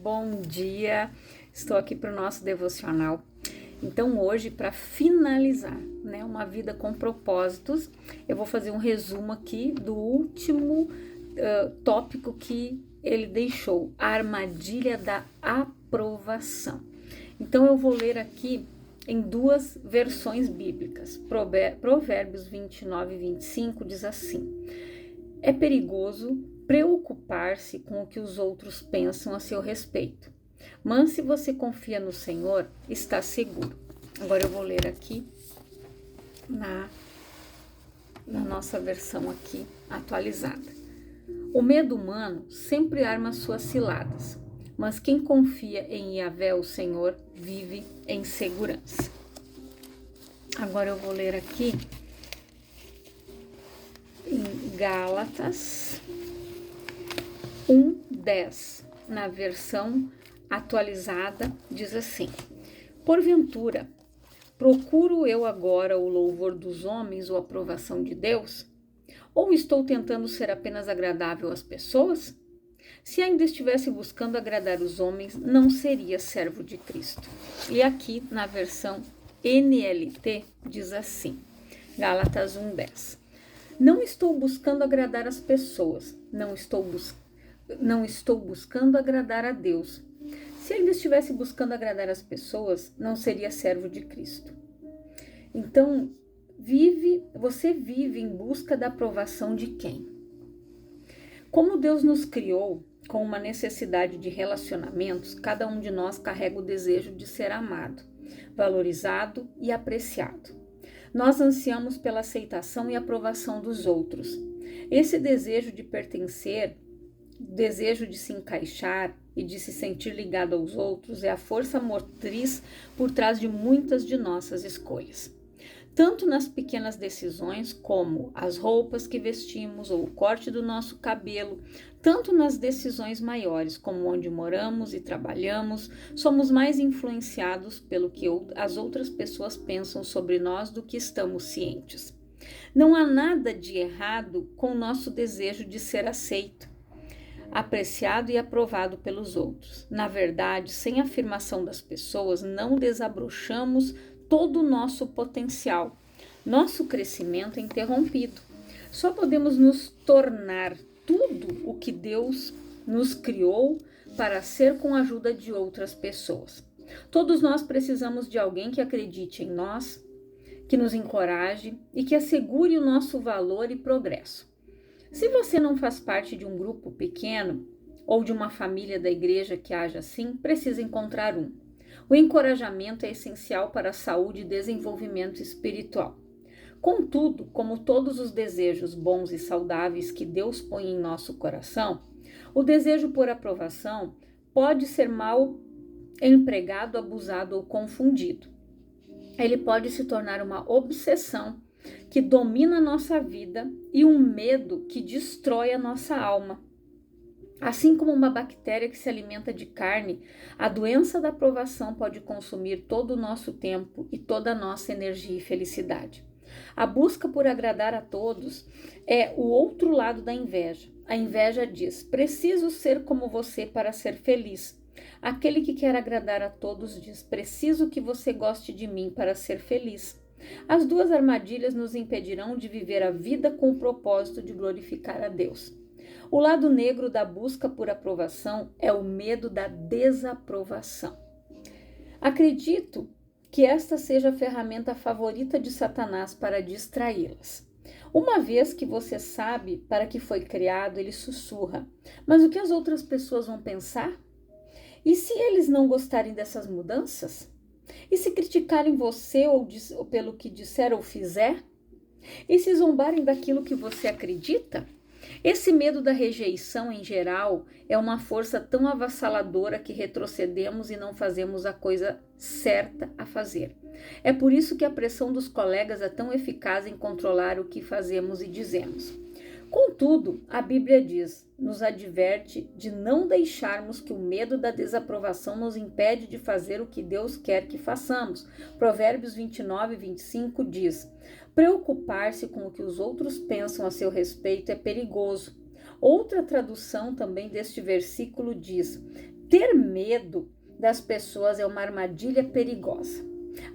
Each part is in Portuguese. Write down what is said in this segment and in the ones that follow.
bom dia. Estou aqui para o nosso devocional. Então hoje, para finalizar, uma vida com propósitos, eu vou fazer um resumo aqui do último tópico que ele deixou, a armadilha da aprovação. Então eu vou ler aqui em duas versões bíblicas. Provérbios 29 e 25 diz assim: é perigoso preocupar-se com o que os outros pensam a seu respeito, mas se você confia no Senhor, está seguro. Agora eu vou ler aqui na nossa versão aqui atualizada. O medo humano sempre arma suas ciladas, mas quem confia em Yahvé, o Senhor, vive em segurança. Agora eu vou ler aqui em Gálatas 1:10, na versão atualizada, diz assim: porventura, procuro eu agora o louvor dos homens ou a aprovação de Deus? Ou estou tentando ser apenas agradável às pessoas? Se ainda estivesse buscando agradar os homens, não seria servo de Cristo. E aqui na versão NLT diz assim, Gálatas 1:10: não estou buscando agradar as pessoas, não estou buscando agradar a Deus. Se ainda estivesse buscando agradar as pessoas, não seria servo de Cristo. Então, você vive em busca da aprovação de quem? Como Deus nos criou com uma necessidade de relacionamentos, cada um de nós carrega o desejo de ser amado, valorizado e apreciado. Nós ansiamos pela aceitação e aprovação dos outros. Esse desejo de pertencer, desejo de se encaixar e de se sentir ligado aos outros é a força motriz por trás de muitas de nossas escolhas. Tanto nas pequenas decisões, como as roupas que vestimos ou o corte do nosso cabelo, tanto nas decisões maiores, como onde moramos e trabalhamos, somos mais influenciados pelo que as outras pessoas pensam sobre nós do que estamos cientes. Não há nada de errado com o nosso desejo de ser aceito, apreciado e aprovado pelos outros. Na verdade, sem a afirmação das pessoas, não desabrochamos todo o nosso potencial. Nosso crescimento é interrompido. Só podemos nos tornar tudo o que Deus nos criou para ser com a ajuda de outras pessoas. Todos nós precisamos de alguém que acredite em nós, que nos encoraje e que assegure o nosso valor e progresso. Se você não faz parte de um grupo pequeno ou de uma família da igreja que haja assim, precisa encontrar um. O encorajamento é essencial para a saúde e desenvolvimento espiritual. Contudo, como todos os desejos bons e saudáveis que Deus põe em nosso coração, o desejo por aprovação pode ser mal empregado, abusado ou confundido. Ele pode se tornar uma obsessão que domina a nossa vida e um medo que destrói a nossa alma. Assim como uma bactéria que se alimenta de carne, a doença da aprovação pode consumir todo o nosso tempo e toda a nossa energia e felicidade. A busca por agradar a todos é o outro lado da inveja. A inveja diz: preciso ser como você para ser feliz. Aquele que quer agradar a todos diz: preciso que você goste de mim para ser feliz. As duas armadilhas nos impedirão de viver a vida com o propósito de glorificar a Deus. O lado negro da busca por aprovação é o medo da desaprovação. Acredito que esta seja a ferramenta favorita de Satanás para distraí-las. Uma vez que você sabe para que foi criado, ele sussurra: mas o que as outras pessoas vão pensar? E se eles não gostarem dessas mudanças? E se criticarem você ou pelo que disser ou fizer? E se zombarem daquilo que você acredita? Esse medo da rejeição, em geral, é uma força tão avassaladora que retrocedemos e não fazemos a coisa certa a fazer. É por isso que a pressão dos colegas é tão eficaz em controlar o que fazemos e dizemos. Contudo, a Bíblia nos adverte de não deixarmos que o medo da desaprovação nos impede de fazer o que Deus quer que façamos. Provérbios 29 e 25 diz: preocupar-se com o que os outros pensam a seu respeito é perigoso. Outra tradução também deste versículo diz: Ter medo das pessoas é uma armadilha perigosa.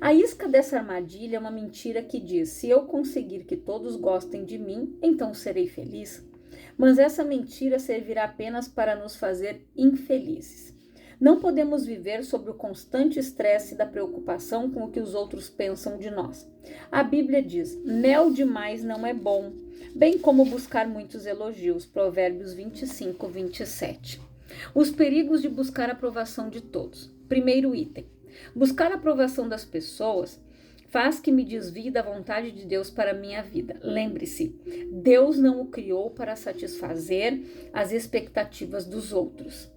A isca dessa armadilha é uma mentira que diz: se eu conseguir que todos gostem de mim, então serei feliz. Mas essa mentira servirá apenas para nos fazer infelizes. Não podemos viver sob o constante estresse da preocupação com o que os outros pensam de nós. A Bíblia diz: mel demais não é bom, bem como buscar muitos elogios. Provérbios 25, 27. Os perigos de buscar a aprovação de todos. Primeiro item: buscar a aprovação das pessoas faz que me desvie da vontade de Deus para a minha vida. Lembre-se, Deus não o criou para satisfazer as expectativas dos outros.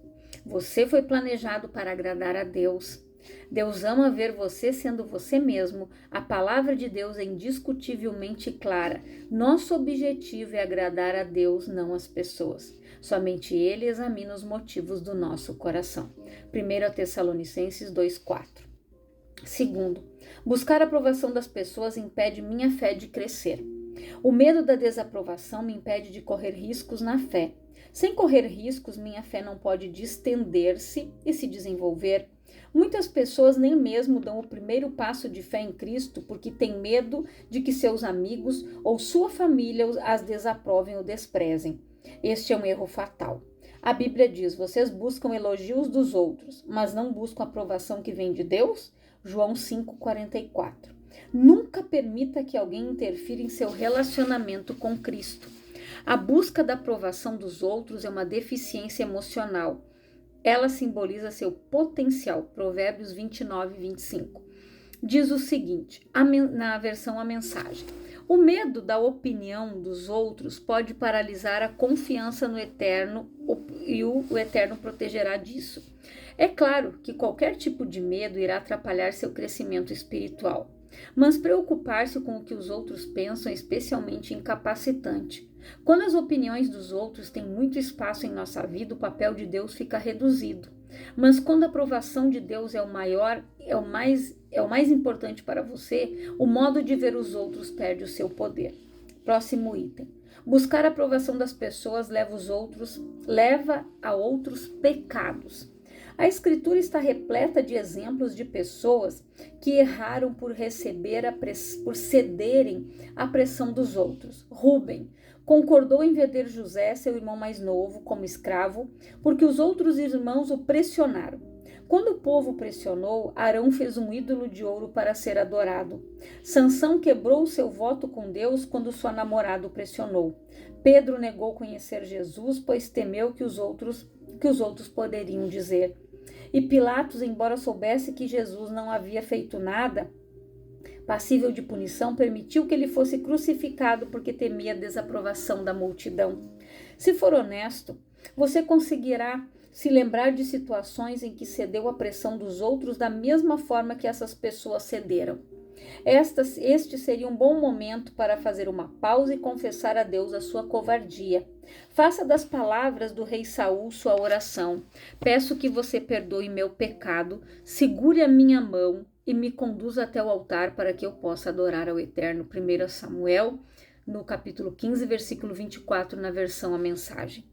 Você foi planejado para agradar a Deus. Deus ama ver você sendo você mesmo. A palavra de Deus é indiscutivelmente clara. Nosso objetivo é agradar a Deus, não as pessoas. Somente Ele examina os motivos do nosso coração. 1 Tessalonicenses 2,4. Segundo, buscar a aprovação das pessoas impede minha fé de crescer. O medo da desaprovação me impede de correr riscos na fé. Sem correr riscos, minha fé não pode distender-se e se desenvolver. Muitas pessoas nem mesmo dão o primeiro passo de fé em Cristo porque têm medo de que seus amigos ou sua família as desaprovem ou desprezem. Este é um erro fatal. A Bíblia diz: vocês buscam elogios dos outros, mas não buscam a aprovação que vem de Deus? João 5,44. Nunca permita que alguém interfira em seu relacionamento com Cristo. A busca da aprovação dos outros é uma deficiência emocional. Ela simboliza seu potencial. Provérbios 29, 25. Diz o seguinte, na versão A Mensagem: o medo da opinião dos outros pode paralisar a confiança no Eterno e o Eterno protegerá disso. É claro que qualquer tipo de medo irá atrapalhar seu crescimento espiritual, mas preocupar-se com o que os outros pensam é especialmente incapacitante. Quando as opiniões dos outros têm muito espaço em nossa vida, o papel de Deus fica reduzido. Mas quando a aprovação de Deus é o mais importante para você, o modo de ver os outros perde o seu poder. Próximo item. Buscar a aprovação das pessoas leva a outros pecados. A Escritura está repleta de exemplos de pessoas que erraram por cederem à pressão dos outros. Rúben concordou em vender José, seu irmão mais novo, como escravo, porque os outros irmãos o pressionaram. Quando o povo pressionou, Arão fez um ídolo de ouro para ser adorado. Sansão quebrou seu voto com Deus quando sua namorada o pressionou. Pedro negou conhecer Jesus, pois temeu que os outros poderiam dizer. E Pilatos, embora soubesse que Jesus não havia feito nada passível de punição, permitiu que ele fosse crucificado porque temia a desaprovação da multidão. Se for honesto, você conseguirá se lembrar de situações em que cedeu à pressão dos outros da mesma forma que essas pessoas cederam. Este seria um bom momento para fazer uma pausa e confessar a Deus a sua covardia. Faça das palavras do rei Saul sua oração. Peço que você perdoe meu pecado, segure a minha mão e me conduza até o altar para que eu possa adorar ao Eterno. 1 Samuel, no capítulo 15, versículo 24, na versão A Mensagem.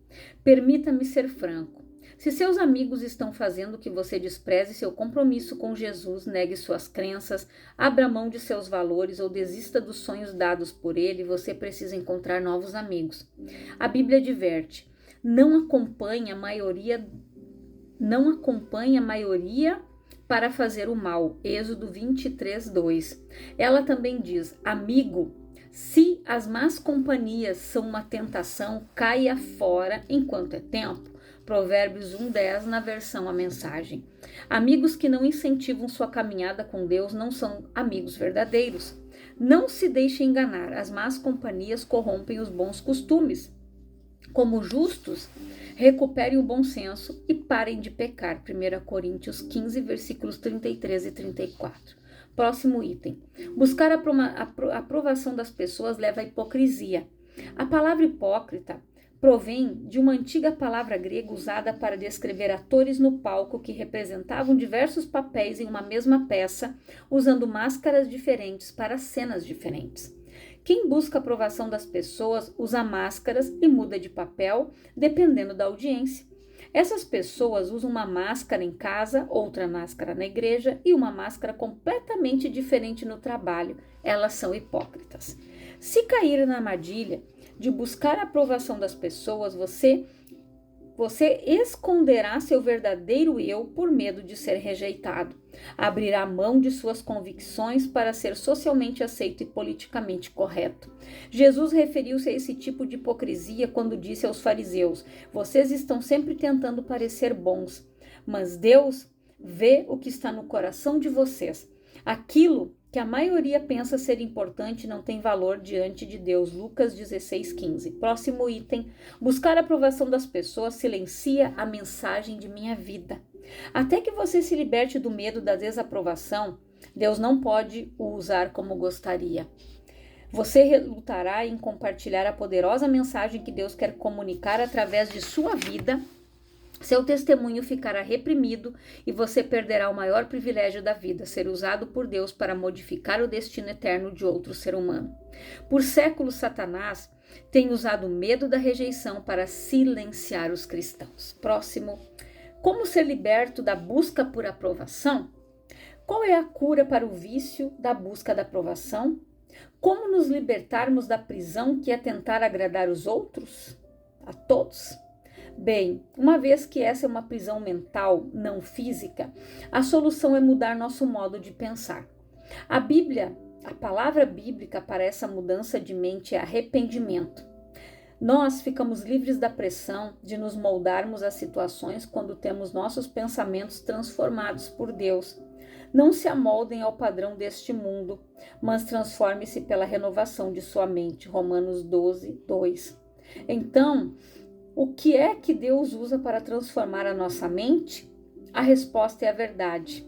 Permita-me ser franco. Se seus amigos estão fazendo que você despreze seu compromisso com Jesus, negue suas crenças, abra mão de seus valores ou desista dos sonhos dados por ele, você precisa encontrar novos amigos. A Bíblia adverte: não acompanhe a maioria para fazer o mal. Êxodo 23, 2. Ela também diz: amigo, se as más companhias são uma tentação, caia fora enquanto é tempo. Provérbios 1:10, na versão A Mensagem. Amigos que não incentivam sua caminhada com Deus não são amigos verdadeiros. Não se deixe enganar, as más companhias corrompem os bons costumes. Como justos, recuperem o bom senso e parem de pecar. 1 Coríntios 15, versículos 33 e 34. Próximo item. Buscar a aprovação das pessoas leva à hipocrisia. A palavra hipócrita provém de uma antiga palavra grega usada para descrever atores no palco que representavam diversos papéis em uma mesma peça, usando máscaras diferentes para cenas diferentes. Quem busca a aprovação das pessoas usa máscaras e muda de papel dependendo da audiência. Essas pessoas usam uma máscara em casa, outra máscara na igreja e uma máscara completamente diferente no trabalho. Elas são hipócritas. Se cair na armadilha de buscar a aprovação das pessoas, você esconderá seu verdadeiro eu por medo de ser rejeitado. Abrirá mão de suas convicções para ser socialmente aceito e politicamente correto. Jesus referiu-se a esse tipo de hipocrisia quando disse aos fariseus: vocês estão sempre tentando parecer bons, mas Deus vê o que está no coração de vocês. Aquilo que a maioria pensa ser importante não tem valor diante de Deus. Lucas 16:15. Próximo item. Buscar a aprovação das pessoas silencia a mensagem de minha vida. Até que você se liberte do medo da desaprovação, Deus não pode o usar como gostaria. Você relutará em compartilhar a poderosa mensagem que Deus quer comunicar através de sua vida. Seu testemunho ficará reprimido e você perderá o maior privilégio da vida, ser usado por Deus para modificar o destino eterno de outro ser humano. Por séculos, Satanás tem usado o medo da rejeição para silenciar os cristãos. Próximo. Como ser liberto da busca por aprovação? Qual é a cura para o vício da busca da aprovação? Como nos libertarmos da prisão que é tentar agradar os outros? A todos? Bem, uma vez que essa é uma prisão mental, não física, a solução é mudar nosso modo de pensar. A palavra bíblica para essa mudança de mente é arrependimento. Nós ficamos livres da pressão de nos moldarmos às situações quando temos nossos pensamentos transformados por Deus. Não se amoldem ao padrão deste mundo, mas transforme-se pela renovação de sua mente. Romanos 12:2. Então, o que é que Deus usa para transformar a nossa mente? A resposta é a verdade.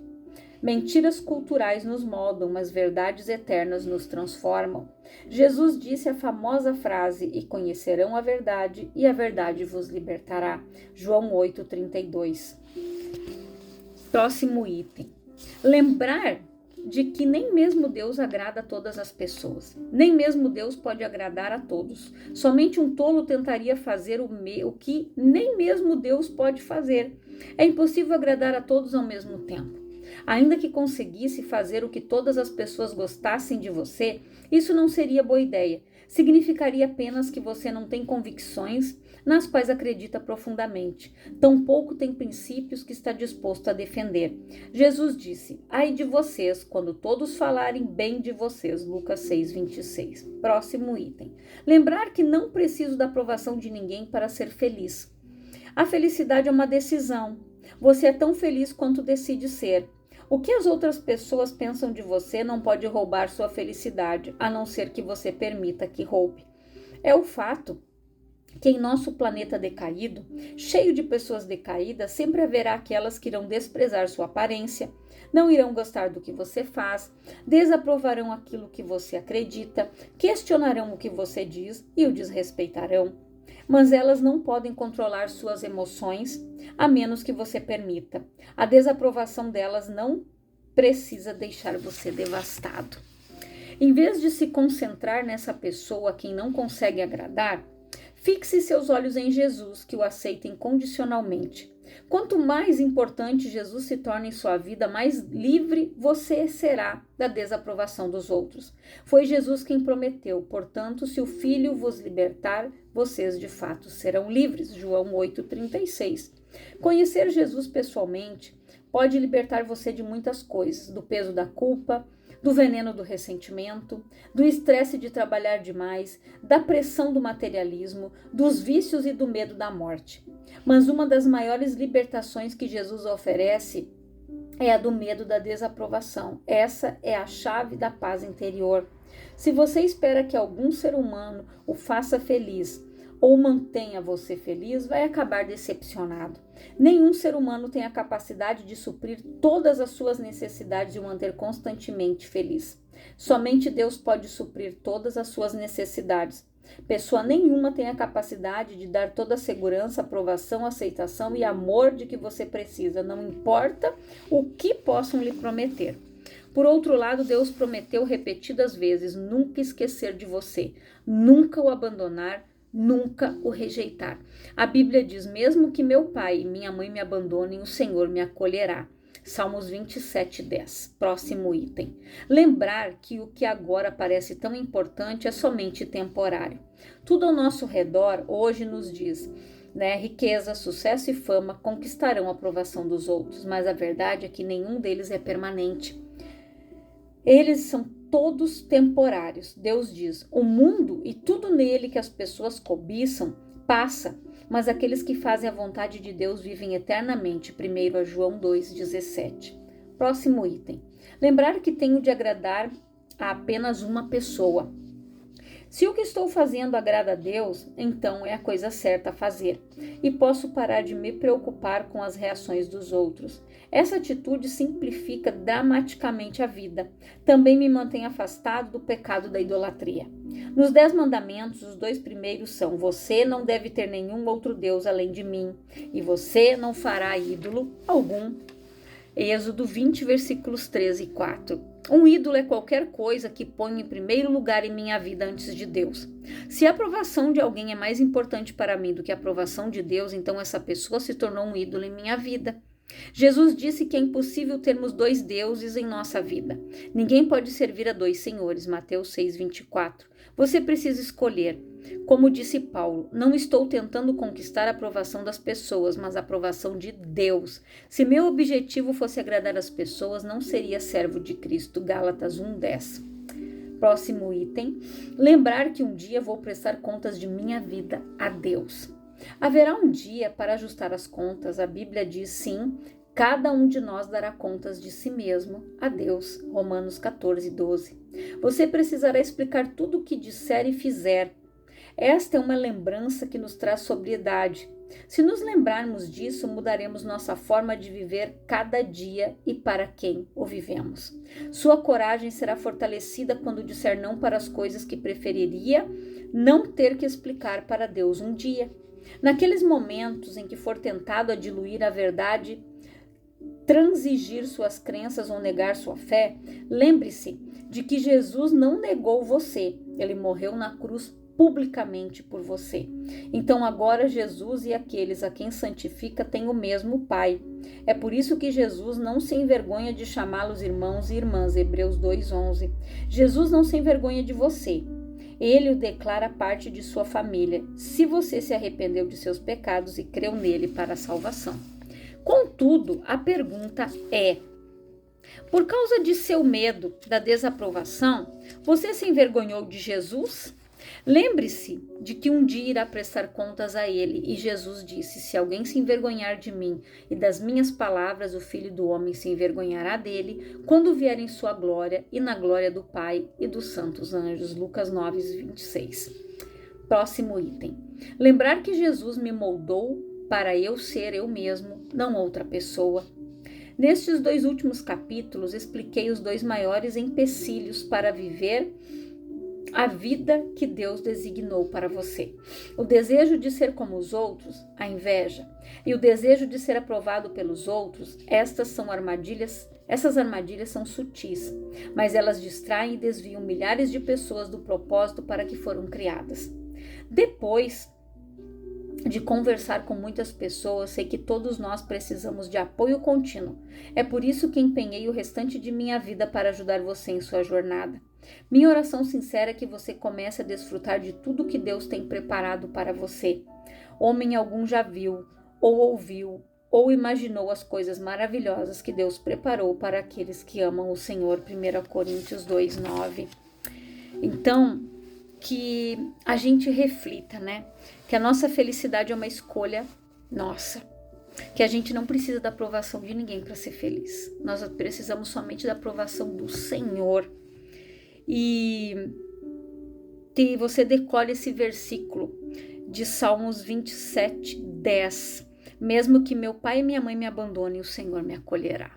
Mentiras culturais nos moldam, mas verdades eternas nos transformam. Jesus disse a famosa frase: e conhecerão a verdade, e a verdade vos libertará. João 8:32. Próximo item. Lembrar de que nem mesmo Deus agrada a todas as pessoas. Nem mesmo Deus pode agradar a todos. Somente um tolo tentaria fazer o que nem mesmo Deus pode fazer. É impossível agradar a todos ao mesmo tempo. Ainda que conseguisse fazer o que todas as pessoas gostassem de você, isso não seria boa ideia. Significaria apenas que você não tem convicções nas quais acredita profundamente. Tampouco tem princípios que está disposto a defender. Jesus disse: ai de vocês, quando todos falarem bem de vocês. Lucas 6:26. Próximo item. Lembrar que não preciso da aprovação de ninguém para ser feliz. A felicidade é uma decisão. Você é tão feliz quanto decide ser. O que as outras pessoas pensam de você não pode roubar sua felicidade, a não ser que você permita que roube. É o fato que em nosso planeta decaído, cheio de pessoas decaídas, sempre haverá aquelas que irão desprezar sua aparência, não irão gostar do que você faz, desaprovarão aquilo que você acredita, questionarão o que você diz e o desrespeitarão. Mas elas não podem controlar suas emoções, a menos que você permita. A desaprovação delas não precisa deixar você devastado. Em vez de se concentrar nessa pessoa a quem não consegue agradar, fixe seus olhos em Jesus, que o aceita incondicionalmente. Quanto mais importante Jesus se torna em sua vida, mais livre você será da desaprovação dos outros. Foi Jesus quem prometeu: portanto, se o Filho vos libertar, vocês de fato serão livres. João 8:36. Conhecer Jesus pessoalmente pode libertar você de muitas coisas: do peso da culpa, do veneno do ressentimento, do estresse de trabalhar demais, da pressão do materialismo, dos vícios e do medo da morte. Mas uma das maiores libertações que Jesus oferece é a do medo da desaprovação. Essa é a chave da paz interior. Se você espera que algum ser humano o faça feliz ou mantenha você feliz, vai acabar decepcionado. Nenhum ser humano tem a capacidade de suprir todas as suas necessidades e o manter constantemente feliz. Somente Deus pode suprir todas as suas necessidades. Pessoa nenhuma tem a capacidade de dar toda a segurança, aprovação, aceitação e amor de que você precisa, não importa o que possam lhe prometer. Por outro lado, Deus prometeu repetidas vezes nunca esquecer de você, nunca o abandonar, nunca o rejeitar. A Bíblia diz, mesmo que meu pai e minha mãe me abandonem, o Senhor me acolherá. Salmos 27:10. Próximo item. Lembrar que o que agora parece tão importante é somente temporário. Tudo ao nosso redor hoje nos diz, riqueza, sucesso e fama conquistarão a aprovação dos outros, mas a verdade é que nenhum deles é permanente. Eles são todos temporários. Deus diz, o mundo e tudo nele que as pessoas cobiçam passa, mas aqueles que fazem a vontade de Deus vivem eternamente. 1 João 2,17. Próximo item. Lembrar que tenho de agradar a apenas uma pessoa. Se o que estou fazendo agrada a Deus, então é a coisa certa a fazer, e posso parar de me preocupar com as reações dos outros. Essa atitude simplifica dramaticamente a vida. Também me mantém afastado do pecado da idolatria. Nos 10 mandamentos, os 2 primeiros são: você não deve ter nenhum outro Deus além de mim, e você não fará ídolo algum. Êxodo 20, versículos 13 e 4. Um ídolo é qualquer coisa que ponho em primeiro lugar em minha vida antes de Deus. Se a aprovação de alguém é mais importante para mim do que a aprovação de Deus, então essa pessoa se tornou um ídolo em minha vida. Jesus disse que é impossível termos 2 deuses em nossa vida. Ninguém pode servir a 2 senhores. Mateus 6:24. Você precisa escolher. Como disse Paulo, não estou tentando conquistar a aprovação das pessoas, mas a aprovação de Deus. Se meu objetivo fosse agradar as pessoas, não seria servo de Cristo. Gálatas 1:10. Próximo item. Lembrar que um dia vou prestar contas de minha vida a Deus. Haverá um dia para ajustar as contas. A Bíblia diz sim, cada um de nós dará contas de si mesmo a Deus. Romanos 14:12. Você precisará explicar tudo o que disser e fizer. Esta é uma lembrança que nos traz sobriedade. Se nos lembrarmos disso, mudaremos nossa forma de viver cada dia e para quem o vivemos. Sua coragem será fortalecida quando disser não para as coisas que preferiria não ter que explicar para Deus um dia. Naqueles momentos em que for tentado a diluir a verdade, transigir suas crenças ou negar sua fé, lembre-se de que Jesus não negou você. Ele morreu na cruz publicamente por você. Então agora Jesus e aqueles a quem santifica têm o mesmo Pai. É por isso que Jesus não se envergonha de chamá-los irmãos e irmãs. Hebreus 2:11. Jesus não se envergonha de você. Ele o declara parte de sua família, se você se arrependeu de seus pecados e creu nele para a salvação. Contudo, a pergunta é: por causa de seu medo da desaprovação, você se envergonhou de Jesus? Lembre-se de que um dia irá prestar contas a ele, e Jesus disse: se alguém se envergonhar de mim e das minhas palavras, o Filho do Homem se envergonhará dele quando vier em sua glória e na glória do Pai e dos santos anjos. Lucas 9:26. Próximo item. Lembrar que Jesus me moldou para eu ser eu mesmo, não outra pessoa. Nestes 2 últimos capítulos, expliquei os 2 maiores empecilhos para viver a vida que Deus designou para você. O desejo de ser como os outros, a inveja, e o desejo de ser aprovado pelos outros, essas armadilhas são sutis, mas elas distraem e desviam milhares de pessoas do propósito para que foram criadas. Depois de conversar com muitas pessoas, sei que todos nós precisamos de apoio contínuo. É por isso que empenhei o restante de minha vida para ajudar você em sua jornada. Minha oração sincera é que você comece a desfrutar de tudo que Deus tem preparado para você. Homem algum já viu, ou ouviu, ou imaginou as coisas maravilhosas que Deus preparou para aqueles que amam o Senhor. 1 Coríntios 2:9. Então, que a gente reflita, que a nossa felicidade é uma escolha nossa. Que a gente não precisa da aprovação de ninguém para ser feliz. Nós precisamos somente da aprovação do Senhor. E você decore esse versículo de Salmos 27:10. Mesmo que meu pai e minha mãe me abandonem, o Senhor me acolherá.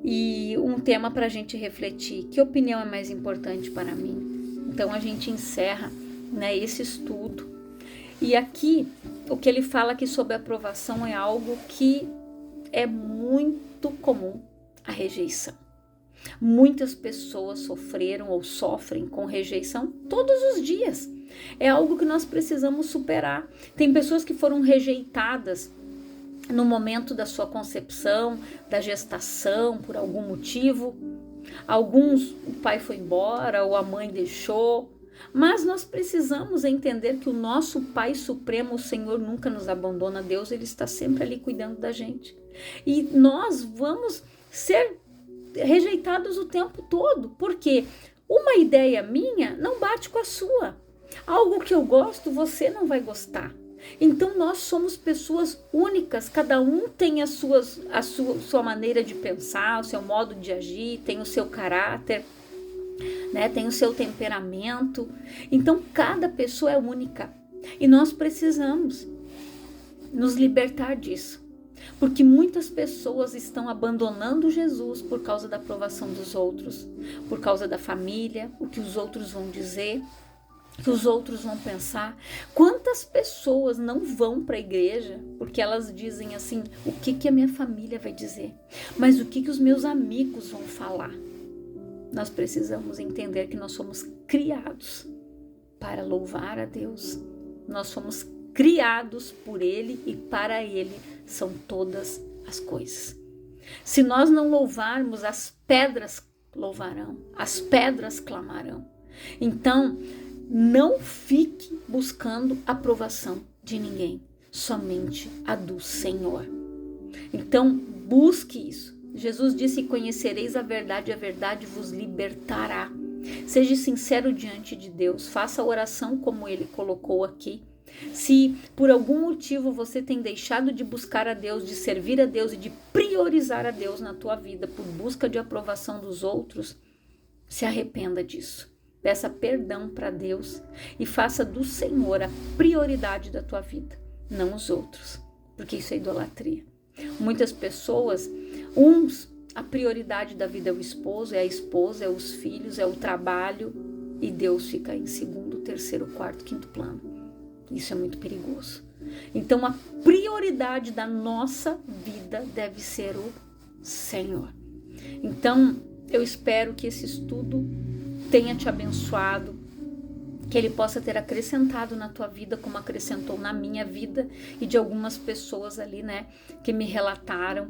E um tema para a gente refletir: que opinião é mais importante para mim? Então a gente encerra esse estudo. E aqui o que ele fala aqui sobre a aprovação é algo que é muito comum: a rejeição. Muitas pessoas sofreram ou sofrem com rejeição todos os dias. É algo que nós precisamos superar. Tem pessoas que foram rejeitadas no momento da sua concepção, da gestação, por algum motivo. Alguns, o pai foi embora ou a mãe deixou. Mas nós precisamos entender que o nosso Pai Supremo, o Senhor, nunca nos abandona. Deus, Ele está sempre ali cuidando da gente. E nós vamos ser rejeitados o tempo todo. Porque uma ideia minha não bate com a sua. Algo que eu gosto, você não vai gostar. Então nós somos pessoas únicas, cada um tem a sua maneira de pensar, o seu modo de agir, tem o seu caráter, né? Tem o seu temperamento. Então cada pessoa é única e nós precisamos nos libertar disso, porque muitas pessoas estão abandonando Jesus por causa da aprovação dos outros, por causa da família, o que os outros vão dizer, que os outros vão pensar. Quantas pessoas não vão para a igreja porque elas dizem assim: o que a minha família vai dizer? Mas o que os meus amigos vão falar? Nós precisamos entender que nós somos criados para louvar a Deus. Nós somos criados por Ele e para Ele são todas as coisas. Se nós não louvarmos, as pedras louvarão, as pedras clamarão. Então, não fique buscando aprovação de ninguém, somente a do Senhor. Então, busque isso. Jesus disse: conhecereis a verdade vos libertará. Seja sincero diante de Deus, faça a oração como Ele colocou aqui. Se por algum motivo você tem deixado de buscar a Deus, de servir a Deus e de priorizar a Deus na tua vida por busca de aprovação dos outros, se arrependa disso. Peça perdão para Deus e faça do Senhor a prioridade da tua vida, não os outros, porque isso é idolatria. Muitas pessoas, a prioridade da vida é o esposo, é a esposa, é os filhos, é o trabalho, e Deus fica em segundo, terceiro, quarto, quinto plano. Isso é muito perigoso. Então a prioridade da nossa vida deve ser o Senhor. Então eu espero que esse estudo tenha te abençoado, que ele possa ter acrescentado na tua vida como acrescentou na minha vida e de algumas pessoas ali, né, que me relataram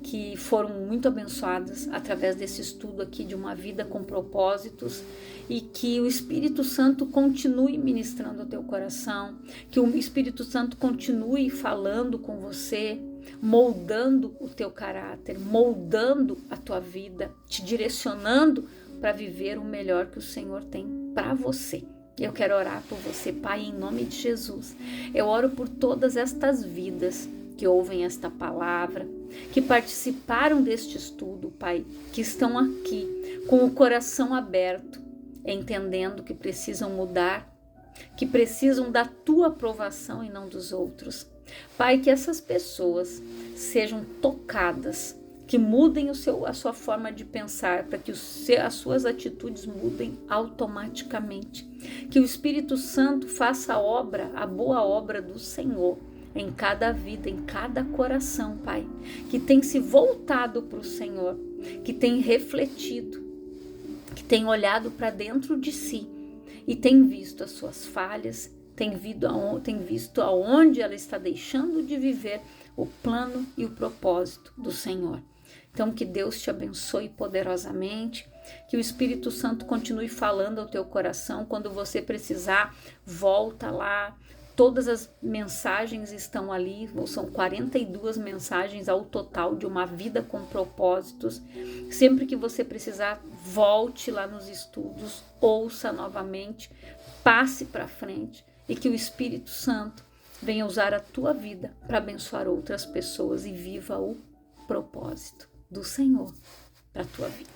que foram muito abençoadas através desse estudo aqui de uma vida com propósitos, e que o Espírito Santo continue ministrando ao teu coração, que o Espírito Santo continue falando com você, moldando o teu caráter, moldando a tua vida, te direcionando para viver o melhor que o Senhor tem para você. Eu quero orar por você, Pai, em nome de Jesus. Eu oro por todas estas vidas que ouvem esta palavra, que participaram deste estudo, Pai, que estão aqui com o coração aberto, entendendo que precisam mudar, que precisam da tua aprovação e não dos outros. Pai, que essas pessoas sejam tocadas, que mudem a sua forma de pensar, para que as suas atitudes mudem automaticamente. Que o Espírito Santo faça a boa obra do Senhor em cada vida, em cada coração, Pai, que tem se voltado para o Senhor, que tem refletido, que tem olhado para dentro de si e tem visto as suas falhas, tem visto aonde ela está deixando de viver o plano e o propósito do Senhor. Então, que Deus te abençoe poderosamente, que o Espírito Santo continue falando ao teu coração. Quando você precisar, volta lá. Todas as mensagens estão ali, são 42 mensagens ao total de uma vida com propósitos. Sempre que você precisar, volte lá nos estudos, ouça novamente, passe para frente e que o Espírito Santo venha usar a tua vida para abençoar outras pessoas e viva o propósito do Senhor para a tua vida.